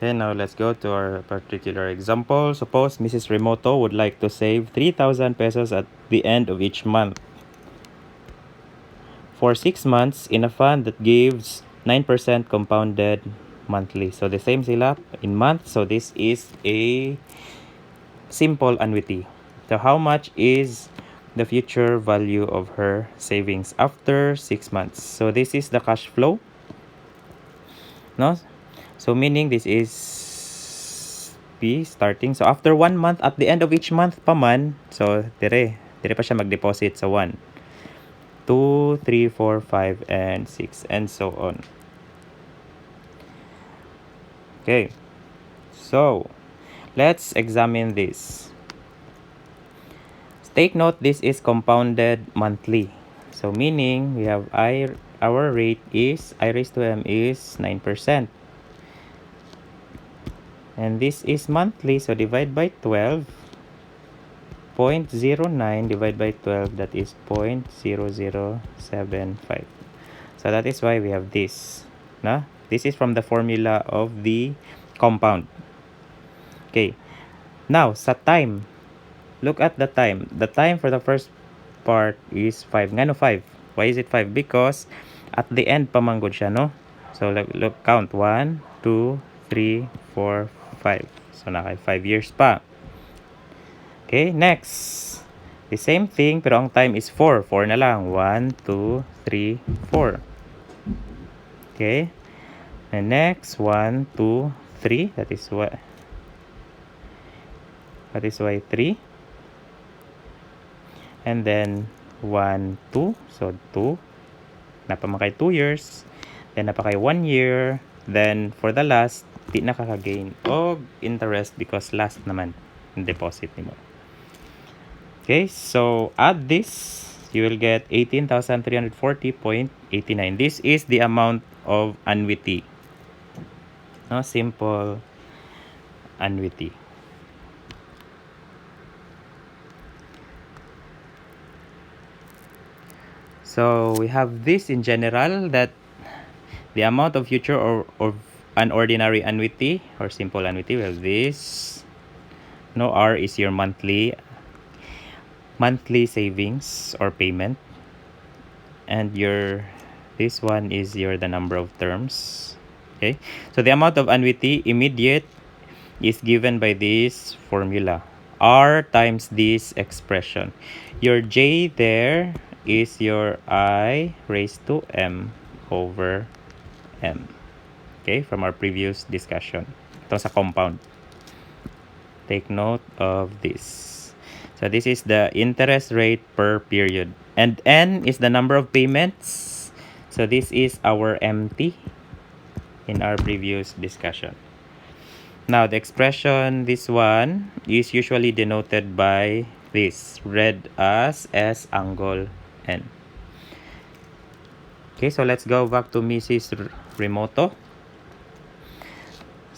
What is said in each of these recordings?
Okay, now let's go to our particular example. Suppose Mrs. Remoto would like to save 3,000 pesos at the end of each month for 6 months in a fund that gives 9% compounded monthly. So the same sila in month. So this is a simple annuity. So how much is the future value of her savings after 6 months? So this is the cash flow, no? So meaning this is P starting. So after 1 month, at the end of each month pa man, so dire pa siya mag-deposit sa 1, 2, 3, 4, 5, and 6, and so on. Okay, so let's examine this. Take note, this is compounded monthly. So meaning we have our rate is I raised to m is 9%. And this is monthly, so divide by 12. 0.09 divided by 12, that is 0.0075. So that is why we have this. No? This is from the formula of the compound. Okay. Now, sa time. Look at the time. The time for the first part is 5. Ngano 5? Why is it 5? Because at the end pamanggod siya, no? So look, count 1, 2, 3, 4, 5. So naka 5 years pa. Okay, next. The same thing, pero ang time is 4. 4 na lang. 1, 2, 3, 4. Okay. And next, 1, 2, 3. That is why 3. And then 1, 2. So 2. Napamakay 2 years. Then napakay 1 year. Then for the last, di nakaka-gain og interest because last naman yung deposit nimo. Okay, so add this, you will get 18,340.89. This is the amount of annuity. No, simple annuity. So we have this in general, that the amount of future or an ordinary annuity or simple annuity, we have this. No, R is your monthly savings or payment, and this one is the number of terms. Okay, so the amount of annuity immediate is given by this formula, R times this expression. Your J there is your I raised to M over M. Okay, from our previous discussion. Ito sa compound. Take note of this. So this is the interest rate per period. And N is the number of payments. So this is our MT in our previous discussion. Now the expression, this one, is usually denoted by this, read as S angle N. Okay, so let's go back to Mrs. Remoto.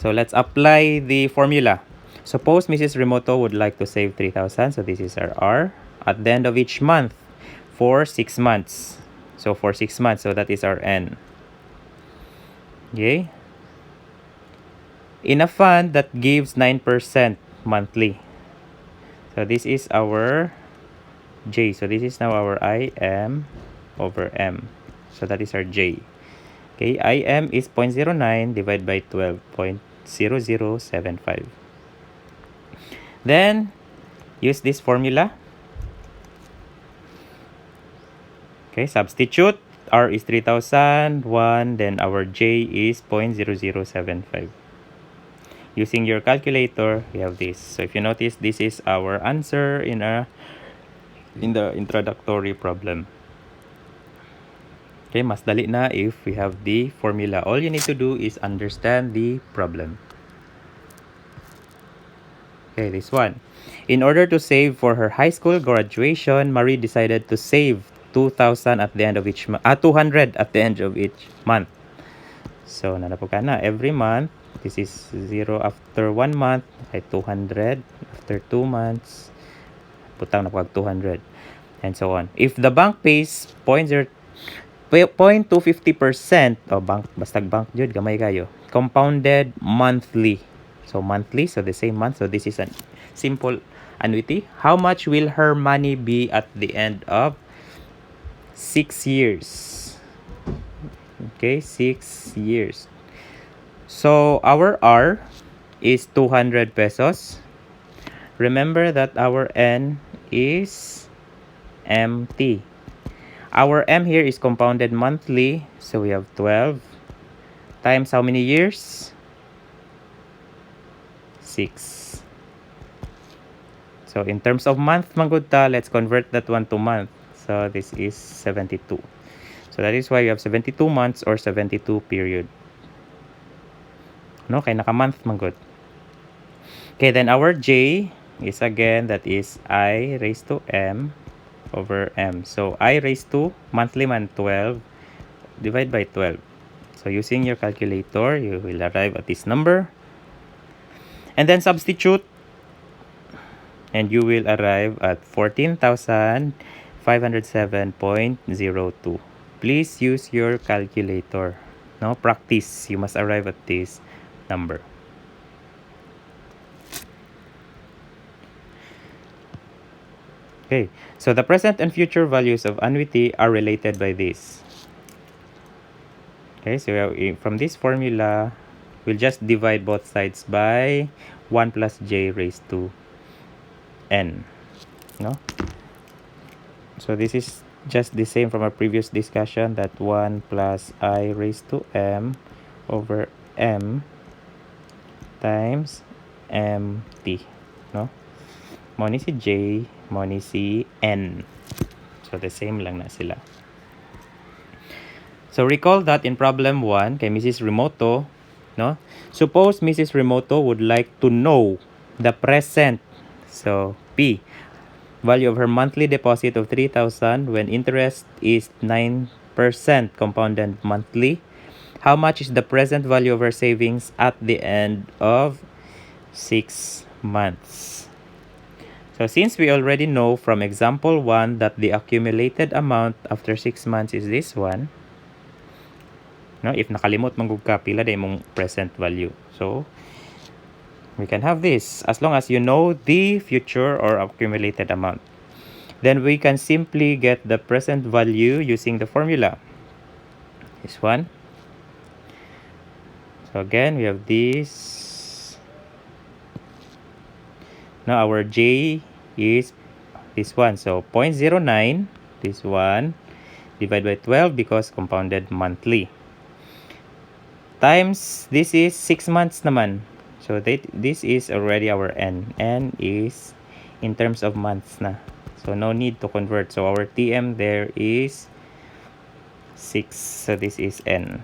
So let's apply the formula. Suppose Mrs. Remoto would like to save 3,000. So this is our R. At the end of each month for 6 months. So for 6 months, so that is our N. Okay. In a fund that gives 9% monthly. So this is our J. So this is now our IM over M. So that is our J. Okay, IM is 0.09 divided by 12, 0.0075. Then, use this formula. Okay, substitute. R is 3,001, then our J is 0.0075. Using your calculator, we have this. So if you notice, this is our answer in the introductory problem. Okay, mas dali na if we have the formula. All you need to do is understand the problem. Okay, this one. In order to save for her high school graduation, Marie decided to save 2,000 at the end of each month. 200 at the end of each month. So, nanapo ka na. Every month, this is 0 after 1 month, ay 200. After 2 months, putang na pag 200. And so on. If the bank pays 0.250%, o bank, basta bank jud, gamay kayo. compounded monthly. So monthly, so the same month. So this is a simple annuity. How much will her money be at the end of 6 years? Okay, 6 years. So our R is 200 pesos. Remember that our N is MT. Our M here is compounded monthly. So we have 12 times how many years? 6. So in terms of month, manggudta, let's convert that one to month. So this is 72. So that is why you have 72 months or 72 period. No, kay naka-month manggod. Okay, then our J is again, that is I raised to M over M. So I raised to monthly man 12, divide by 12. So using your calculator, you will arrive at this number. And then substitute. And you will arrive at 14,507.02. Please use your calculator. No, practice. You must arrive at this number. Okay, so the present and future values of annuity are related by this. Okay, so from this formula, we'll just divide both sides by 1 plus j raised to n. No? So this is just the same from our previous discussion, that 1 plus I raised to m over m times mt. No? Mo ni si j, mo ni si n. So the same lang na sila. So recall that in problem 1 kay Mrs. Remoto, no? Suppose Mrs. Remoto would like to know the present, so P, value of her monthly deposit of 3,000 when interest is 9% compounded monthly. How much is the present value of her savings at the end of 6 months? So since we already know from example 1 that the accumulated amount after 6 months is this one, no, if nakalimot manggug ka, pila day mong present value. So we can have this as long as you know the future or accumulated amount. Then we can simply get the present value using the formula. This one. So again, we have this. Now our J is this one. So 0.09, this one, divided by 12 because compounded monthly. Times, this is 6 months naman. So this is already our N. N is in terms of months na. So no need to convert. So our TM there is 6. So this is N.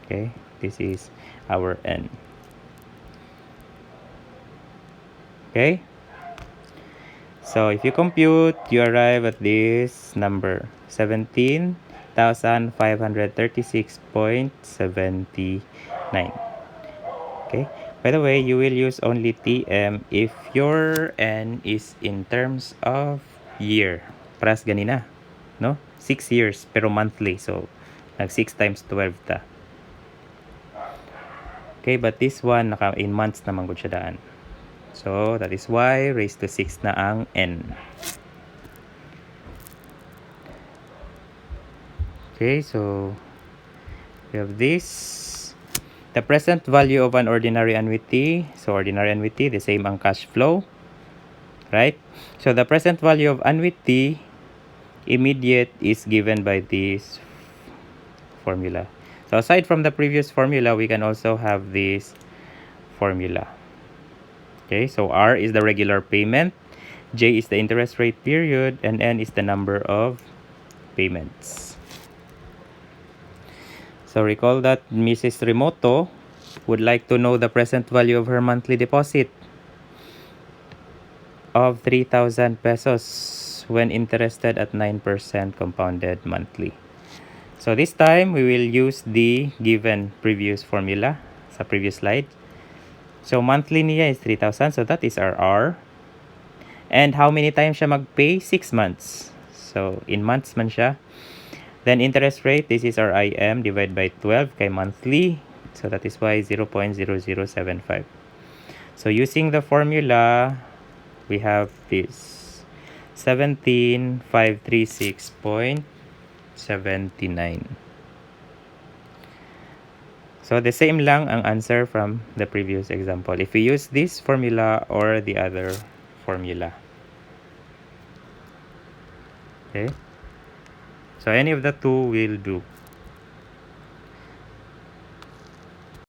Okay, this is our N. Okay. So if you compute, you arrive at this number, 17,536.79. Okay. By the way, you will use only TM if your N is in terms of year. Paras ganina, no? 6 years pero monthly. So nag 6 times 12 ta. Okay, but this one naka in months naman gud siya daan. So that is why raised to 6 na ang N. Okay, so we have this. The present value of an ordinary annuity. So ordinary annuity, the same ang cash flow. Right? So the present value of annuity immediate is given by this formula. So aside from the previous formula, we can also have this formula. Okay, so R is the regular payment, J is the interest rate period, and N is the number of payments. So recall that Mrs. Remoto would like to know the present value of her monthly deposit of 3,000 pesos when interested at 9% compounded monthly. So this time, we will use the given previous formula sa previous slide. So monthly niya is 3,000, so that is our R. And how many times siya mag-pay? 6 months. So in months man siya. Then interest rate, this is our IM divided by 12 kay monthly. So that is why 0.0075. So using the formula, we have this 17,536.79. So the same lang ang answer from the previous example. If we use this formula or the other formula. Okay. So any of the two will do.